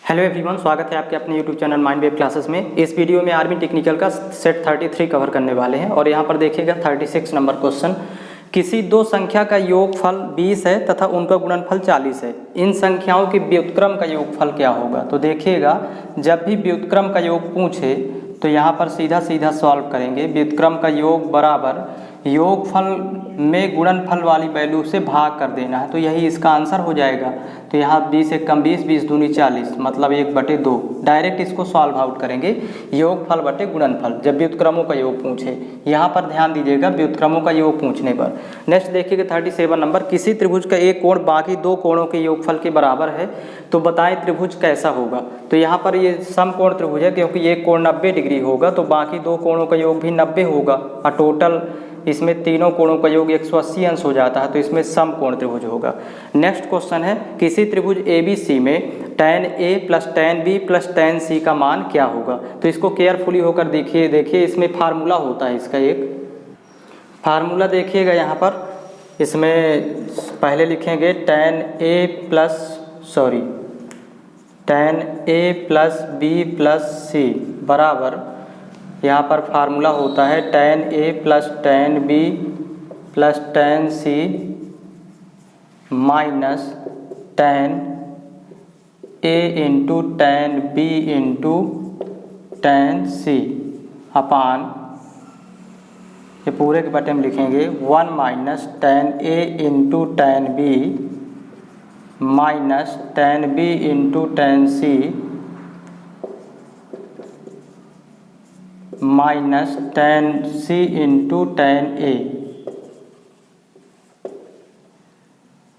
Hello everyone, स्वागत है आपके अपने YouTube channel mind wave classes में। इस वीडियो में आर्मी टेक्निकल का सेट 33 कवर करने वाले हैं और यहाँ पर देखिएगा 36 नंबर क्वेश्चन। किसी दो संख्या का योगफल 20 है तथा उनका गुणनफल 40 है। इन संख्याओं के व्युत्क्रम का योगफल क्या होगा? तो देखिएगा, जब भी व्युत्क्रम का योग पूछे तो यहाँ पर सीधा सीधा सॉल्व करेंगे। व्युत्क्रम का योग बराबर योगफल में गुणनफल वाली वैल्यू से भाग कर देना है, तो यही इसका आंसर हो जाएगा। तो यहाँ 20 एक कम 20, 20 दूनी 40, मतलब 1/2। डायरेक्ट इसको सॉल्व आउट करेंगे, योगफल बटे गुणनफल, जब व्युत्क्रमों का योग पूछे। यहाँ पर ध्यान दीजिएगा व्युत्क्रमों का योग पूछने पर। नेक्स्ट देखिएगा 37 नंबर। किसी त्रिभुज का एक कोण बाकी दो कोणों के योगफल के बराबर है, तो बताएं त्रिभुज कैसा होगा? तो यहाँ पर ये समकोण त्रिभुज है, क्योंकि एक कोण 90 डिग्री होगा तो बाकी दो कोणों का योग भी 90 होगा और टोटल इसमें तीनों कोणों का योग 180 अंश हो जाता है, तो इसमें समकोण त्रिभुज होगा। नेक्स्ट क्वेश्चन है, किसी त्रिभुज ABC में tan A plus tan B plus tan C का मान क्या होगा? तो इसको केयरफुली होकर देखिए इसमें फार्मूला होता है। इसका एक फार्मूला देखिएगा, यहाँ पर इसमें पहले लिखेंगे tan A plus B plus C बराबर, यहाँ पर फार्मूला होता है tan A plus tan B plus tan C minus tan A into tan B into tan C अपान, ये पूरे के बटे में लिखेंगे 1 minus tan A into tan B minus tan B into tan C minus tan C into tan A।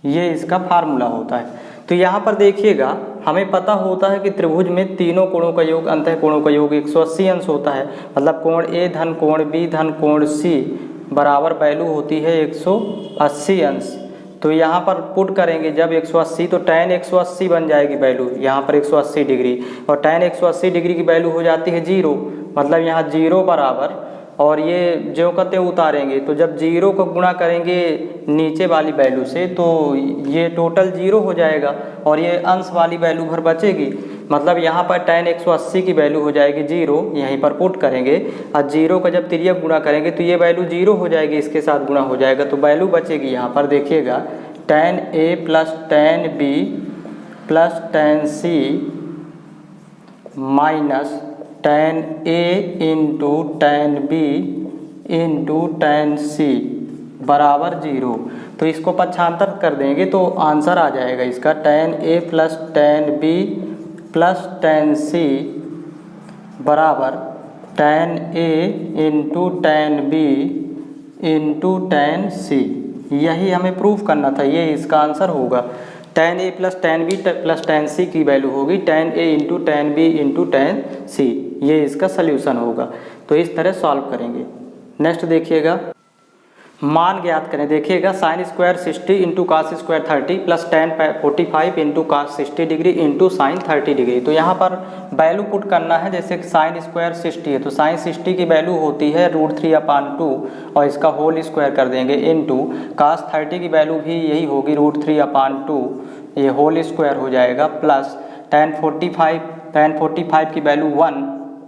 ये इसका formula होता है। तो यहाँ पर देखिएगा, हमें पता होता है कि त्रिभुज में तीनों कोणों का योग, अंतः कोणों का योग 180 अंश होता है, मतलब कोण A धन कोण B धन कोण C बराबर वैल्यू होती है 180 अंश। तो यहाँ पर पुट करेंगे जब 180, तो tan 180 बन जाएगी वैल्यू यहाँ पर 180 डिग्री, और tan 180 डिग्री की वैल्यू हो जाती है 0, मतलब यहाँ 0 बराबर, और ये जो कहते उतारेंगे, तो जब 0 को गुणा करेंगे नीचे वाली वैल्यू से तो ये टोटल 0 हो जाएगा और ये अंश वाली वैल्यू भर बचेगी, मतलब यहाँ पर tan 180 की वैल्यू हो जाएगी 0, यहीं पर पुट करेंगे और 0 का जब तिर्यक गुणा करेंगे तो ये वैल्यू 0 हो जाएगी, इसके साथ गुणा हो जाएगा, तो वैल्यू बचेगी यहाँ पर देखिएगा tan A plus tan B plus tan C minus tan A into tan B into tan C बराबर 0। तो इसको पक्षांतर कर देंगे तो आंसर आ जाएगा इसका tan A plus tan B plus tan C बराबर tan A into tan B into tan C। यही हमें प्रूफ करना था, ये इसका आंसर होगा। tan A plus tan B plus tan C की वैल्यू होगी tan A into tan B into tan C, ये इसका सल्यूशन होगा। तो इस तरह सॉल्व करेंगे। नेक्स्ट देखिएगा, मान ज्ञात करें। देखिएगा sine square 60 into cos square 30 plus tan 45 into cos 60 degree into sine 30 degree. तो यहाँ पर वैल्यू पुट करना है, जैसे साइन स्क्वायर 60 है तो साइन 60 की वैल्यू होती है √3/2 और इसका होल स्क्वायर कर देंगे, इंटू कास 30 की वैल्यू भी यही होगी √3/2, ये होल स्क्वायर हो जाएगा, प्लस tan 45 की वैल्यू 1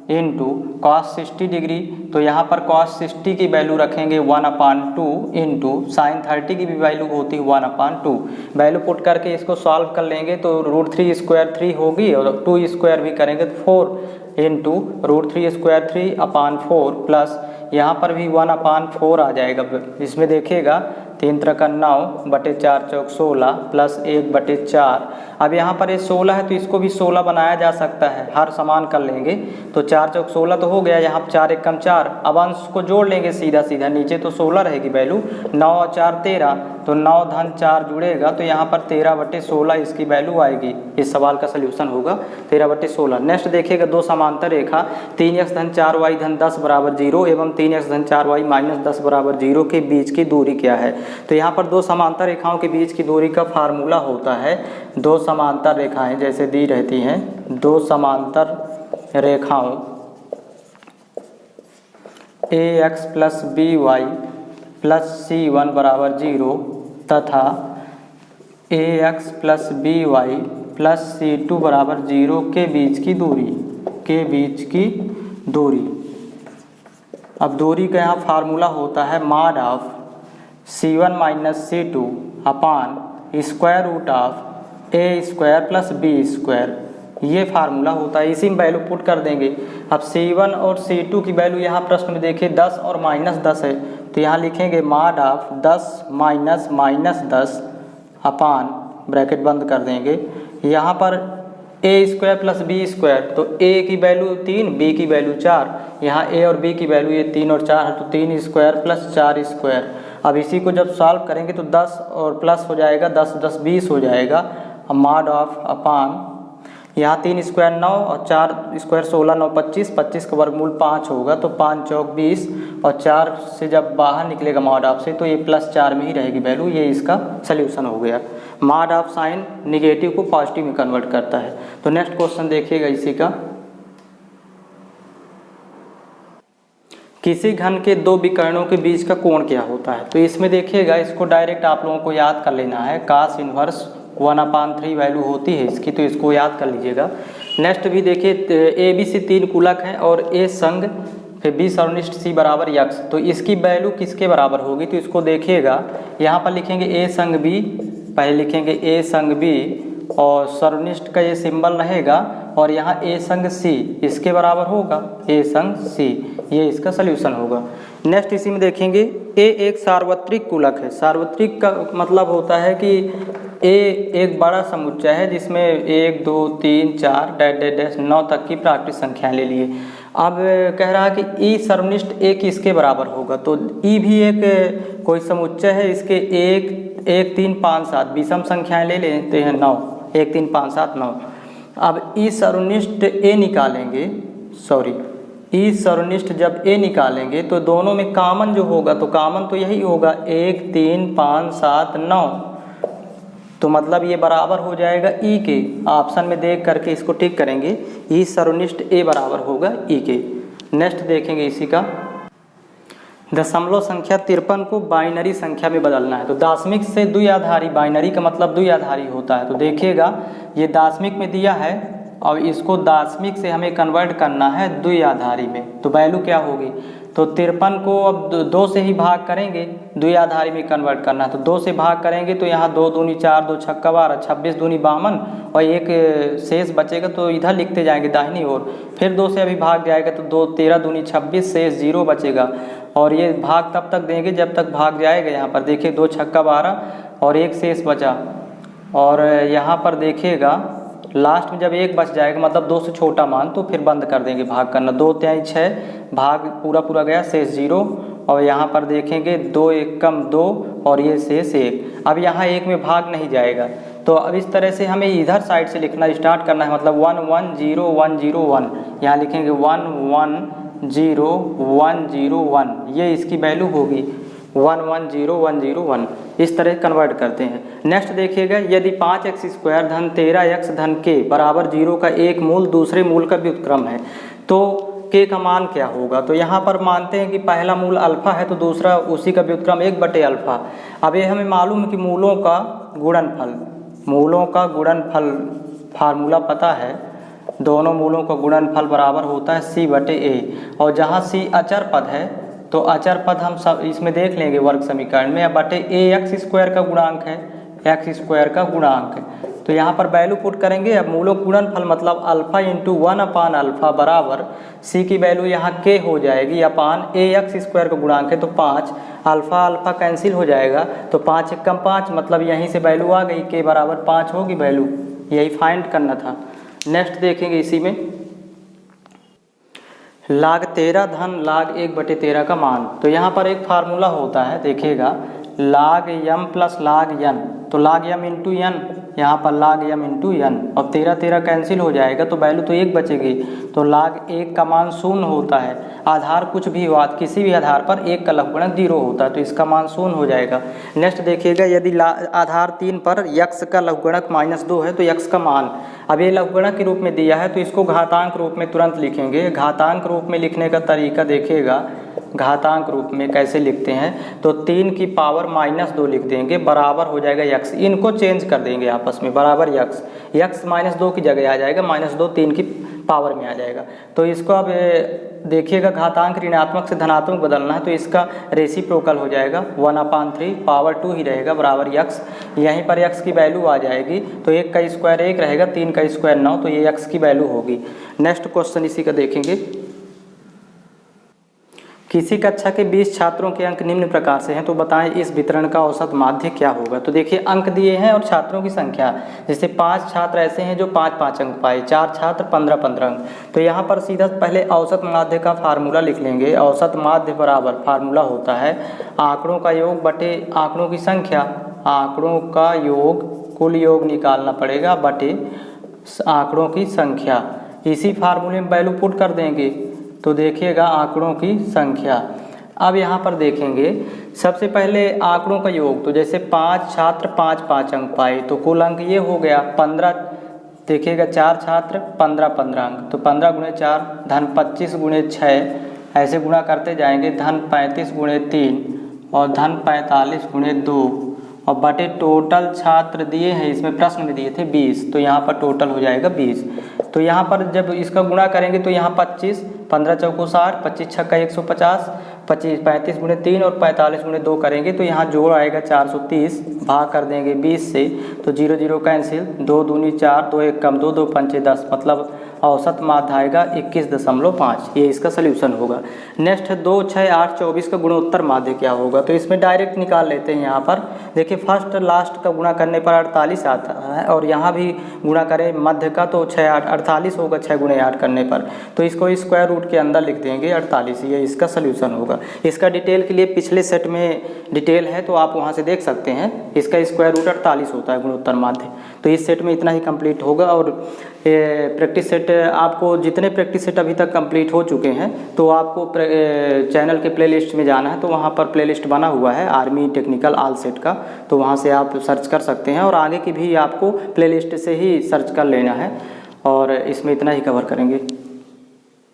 इंटू कॉस 60 डिग्री, तो यहाँ पर कॉस 60 की वैल्यू रखेंगे 1/2 इंटू साइन 30 की भी वैल्यू होती है 1/2। वैल्यू पुट करके इसको सॉल्व कर लेंगे तो √3 स्क्वायर 3 होगी और 2 स्क्वायर भी करेंगे तो 4 इंटू √3 स्क्वायर 3/4 प्लस यहाँ पर भी 1/4 आ जाएगा। इसमें देखिएगा 3 त्रिक 9 बटे 4 चौक 16 प्लस 1/4। अब यहाँ पर ये 16 है तो इसको भी 16 बनाया जा सकता है, हर समान कर लेंगे तो 4 चौक 16 तो हो गया, यहाँ 4 एक कम 4, अब अंश को जोड़ लेंगे सीधा सीधा, नीचे तो 16 रहेगी वैल्यू, 9 और 4 13, तो 9 धन 4 जुड़ेगा तो यहाँ पर 13/16 इसकी वैल्यू आएगी। इस सवाल का सल्यूशन होगा 13/16। नेक्स्ट देखिएगा, दो समांतर रेखा 3x धन 4y धन 10 बराबर 0 एवं 3x धन 4y माइनस 10 बराबर 0 के बीच की दूरी क्या है? तो यहाँ पर दो समांतर रेखाओं के बीच की दूरी का फार्मूला होता है, दो समांतर रेखाएं जैसे दी रहती हैं, दो समांतर रेखाओं ax plus by plus c1 बराबर 0 तथा ax plus by plus C2 बराबर 0 के बीच की दूरी। अब दूरी का यहाँ फार्मूला होता है mod of C1 minus C2 upon square root of A² plus B²। ये फार्मूला होता है, इसी में वैल्यू पुट कर देंगे। अब C1 और C2 की वैल्यू यहाँ प्रश्न में देखिए 10 और -10 है, तो यहाँ लिखेंगे mod of 10 minus -10 upon bracket बंद कर देंगे। यहाँ पर A² प्लस B², तो A की वैल्यू 3, B की वैल्यू 4, यहाँ A और B की वैल्यू ये 3 और 4 है, तो 3² प्लस 4²। अब इसी को जब सॉल्व करेंगे तो 10 और प्लस हो जाएगा 10 10 20 हो जाएगा। अब मॉड ऑफ अपान यहाँ 3² 9 और 4² 16 9 25, 25 का वर्गमूल 5 होगा, तो 5 चौक 20 और 4 से जब बाहर निकलेगा मॉड ऑफ से तो ये +4 में ही रहेगी वैल्यू। ये इसका सल्यूशन हो गया। मॉड ऑफ साइन निगेटिव को पॉजिटिव में कन्वर्ट करता है। तो नेक्स्ट क्वेश्चन देखिएगा इसी का। किसी घन के दो विकर्णों के बीच का कोण क्या होता है? तो इसमें देखिएगा, इसको डायरेक्ट आप लोगों को याद कर लेना है। cos इनवर्स 1/3 वैल्यू होती है इसकी, तो इसको याद कर लीजिएगा। नेक्स्ट भी देखिए, ए बी सी 3 कुलक हैं और ए संग फिर बी सर्वनिष्ठ सी बराबर यक्स, तो इसकी वैल्यू किसके बराबर होगी? तो इसको देखिएगा, यहाँ पर लिखेंगे ए संग बी, पहले लिखेंगे ए संग बी और सर्वनिष्ठ का ये सिंबल रहेगा और यहाँ ए संग सी इसके बराबर होगा, ए संग सी, ये इसका सल्यूशन होगा। नेक्स्ट इसी में देखेंगे, ए एक सार्वत्रिक कुलक है। सार्वत्रिक का मतलब होता है कि ए एक बड़ा समुच्चय है जिसमें 1 2 3 4 डैश 9 तक की प्राकृतिक संख्या ले लिए। अब कह रहा है कि ई सर्वनिष्ठ ए किसके बराबर होगा? तो ई भी एक कोई समुच्चय है, इसके 1 3 5 7 विषम संख्याएं ले लेते हैं 9, 1 3 5 7 9। अब ई सर्वनिष्ठ ए निकालेंगे, ई सर्वनिष्ठ जब ए निकालेंगे तो दोनों में कॉमन जो होगा, तो कॉमन तो यही होगा 1 3 5 7 9, तो मतलब ये बराबर हो जाएगा ई के। ऑप्शन में देख करके इसको टिक करेंगे, ई सर्वनिष्ठ ए बराबर होगा ई के। नेक्स्ट देखेंगे इसी का, दशमलव संख्या 53 को बाइनरी संख्या में बदलना है। तो दाशमिक से द्विआधारी, बाइनरी का मतलब द्विआधारी होता है। तो देखिएगा, ये दाशमिक में दिया है और इसको दाशमिक से हमें कन्वर्ट करना है द्विआधारी में, तो वैल्यू क्या होगी? तो 53 को अब 2 से ही भाग करेंगे, द्विआधारी में कन्वर्ट करना है। तो 2 से भाग करेंगे तो यहाँ 2 दूनी 4, 2 छक्का 12, 26 दूनी 52 और एक शेष बचेगा, तो इधर लिखते जाएंगे दाहिनी ओर। फिर 2 से अभी भाग जाएगा तो 2 13 दूनी 26, शेष 0 बचेगा। और ये भाग तब तक देंगे जब तक भाग जाएगा। यहाँ पर देखिए 2 छक्का 12 और एक शेष बचा, और यहाँ पर देखिएगा लास्ट में जब 1 बच जाएगा, मतलब 2 से छोटा मान, तो फिर बंद कर देंगे भाग करना। 2 3 6 भाग पूरा गया, शेष 0। और यहाँ पर देखेंगे 2 1 कम 2 और ये शेष 1। अब यहाँ 1 में भाग नहीं जाएगा, तो अब इस तरह से हमें इधर साइड से लिखना स्टार्ट करना है, मतलब 1 1 0 1 0 1। यहाँ लिखेंगे 1 1 0 1 0 1, ये इसकी वैल्यू होगी 1 1 0 1 0 1। इस तरह कन्वर्ट करते हैं। नेक्स्ट देखिएगा, यदि 5x² धन 13x धन k बराबर 0 का एक मूल दूसरे मूल का व्युत्क्रम है, तो k का मान क्या होगा? तो यहाँ पर मानते हैं कि पहला मूल अल्फा है, तो दूसरा उसी का व्युत्क्रम 1/अल्फा। अब ये हमें मालूम है कि मूलों का गुणनफल फार्मूला पता है, दोनों मूलों का गुणनफल बराबर होता है c/a। और जहाँ c अचर पद है, तो अचर पद हम सब इसमें देख लेंगे वर्ग समीकरण में, बटे ax² का गुणांक है, x² का गुणांक है। तो यहाँ पर वैल्यू पुट करेंगे। अब मूलों का गुणनफल मतलब अल्फा इंटू 1/अल्फा बराबर c की वैल्यू यहाँ k हो जाएगी अपान ax² का गुणांक है, तो 5। अल्फा अल्फा कैंसिल हो जाएगा, तो 5 1 कम 5, मतलब यहीं से वैल्यू आ गई, k बराबर 5 होगी वैल्यू। यही फाइंड करना था। नेक्स्ट देखेंगे इसी में, log 13 धन log 1/13 का मान। तो यहाँ पर एक फार्मूला होता है, देखिएगा, log m plus log n, तो log m इंटू n, यहाँ पर log m इंटू n। अब 13 कैंसिल हो जाएगा, तो वैल्यू तो 1 बचेगी। तो log 1 का मान 0 होता है, आधार कुछ भी हो, किसी भी आधार पर 1 का लघुगणक 0 होता है, तो इसका मान 0 हो जाएगा। नेक्स्ट देखिएगा, यदि आधार 3 पर x का लघुगणक -2 है, तो x का मान, अब ये लघुगणक के रूप में दिया है, तो इसको घातांक रूप में तुरंत लिखेंगे। घातांक रूप में लिखने का तरीका देखिएगा, घातांक रूप में कैसे लिखते हैं, तो 3 की पावर -2 लिख देंगे, बराबर हो जाएगा x। इनको चेंज कर देंगे आपस में, बराबर x। x -2 की जगह आ जाएगा, -2 3 की पावर में आ जाएगा। तो इसको अब देखिएगा घातांक ऋणात्मक से धनात्मक बदलना है तो इसका रेसिप्रोकल हो जाएगा 1/3 पावर 2 ही रहेगा बराबर x। यहीं पर x की वैल्यू आ जाएगी तो 1 का स्क्वायर 1 रहेगा, 3 का स्क्वायर 9, तो ये x की वैल्यू होगी। नेक्स्ट क्वेश्चन इसी का देखेंगे। किसी कक्षा के 20 छात्रों के अंक निम्न प्रकार से हैं तो बताएं इस वितरण का औसत माध्य क्या होगा। तो देखिए अंक दिए हैं और छात्रों की संख्या, जैसे 5 छात्र ऐसे हैं जो 5-5 अंक पाए, 4 छात्र 15-15 अंक। तो यहाँ पर सीधा पहले औसत माध्य का फार्मूला लिख लेंगे। औसत माध्य बराबर फार्मूला होता है आंकड़ों का योग बटे आंकड़ों की संख्या, आंकड़ों का योग कुल योग निकालना पड़ेगा बटे आंकड़ों की संख्या। इसी फार्मूले में वैल्यू पुट कर देंगे तो देखिएगा आंकड़ों की संख्या। अब यहाँ पर देखेंगे सबसे पहले आंकड़ों का योग, तो जैसे 5 छात्र 5-5 अंक पाए तो कुल अंक ये हो गया 15। देखिएगा 4 छात्र 15-15 अंक, तो 15 × 4 धन 25 × 6 ऐसे गुणा करते जाएंगे, धन 35 × 3 और धन 45 × 2 और बटे टोटल छात्र दिए हैं, इसमें प्रश्न में दिए थे 20, तो यहाँ पर टोटल हो जाएगा 20। तो यहाँ पर जब इसका गुणा करेंगे तो यहाँ 25, 15 चौको 60, 25 छक्का 150, 35 × 3 और 45 × 2 करेंगे तो यहाँ जोड़ आएगा 430, भाग कर देंगे 20 से तो 0 0 कैंसिल, 2 दूनी 4, 2 1 कम 2, 2 पंचे 10, मतलब औसत माध्य आएगा 21.5। ये इसका सल्यूशन होगा। नेक्स्ट 2, 6, 8, 24 का गुणोत्तर माध्य क्या होगा। तो इसमें डायरेक्ट निकाल लेते हैं। यहाँ पर देखिए फर्स्ट लास्ट का गुणा करने पर 48 आता है और यहाँ भी गुणा करें मध्य का तो 6 8 48 होगा 6 × 8 करने पर, तो इसको स्क्वायर रूट के अंदर लिख देंगे 48। ये इसका सल्यूशन होगा। इसका डिटेल के लिए पिछले सेट में डिटेल है तो आप वहाँ से देख सकते हैं। इसका स्क्वायर रूट 48 होता है गुणोत्तर माध्य। तो इस सेट में इतना ही कंप्लीट होगा। और प्रैक्टिस सेट आपको जितने प्रैक्टिस सेट अभी तक कंप्लीट हो चुके हैं तो आपको चैनल के प्लेलिस्ट में जाना है, तो वहाँ पर प्लेलिस्ट बना हुआ है आर्मी टेक्निकल ऑल सेट का, तो वहाँ से आप सर्च कर सकते हैं और आगे की भी आपको प्लेलिस्ट से ही सर्च कर लेना है। और इसमें इतना ही कवर करेंगे।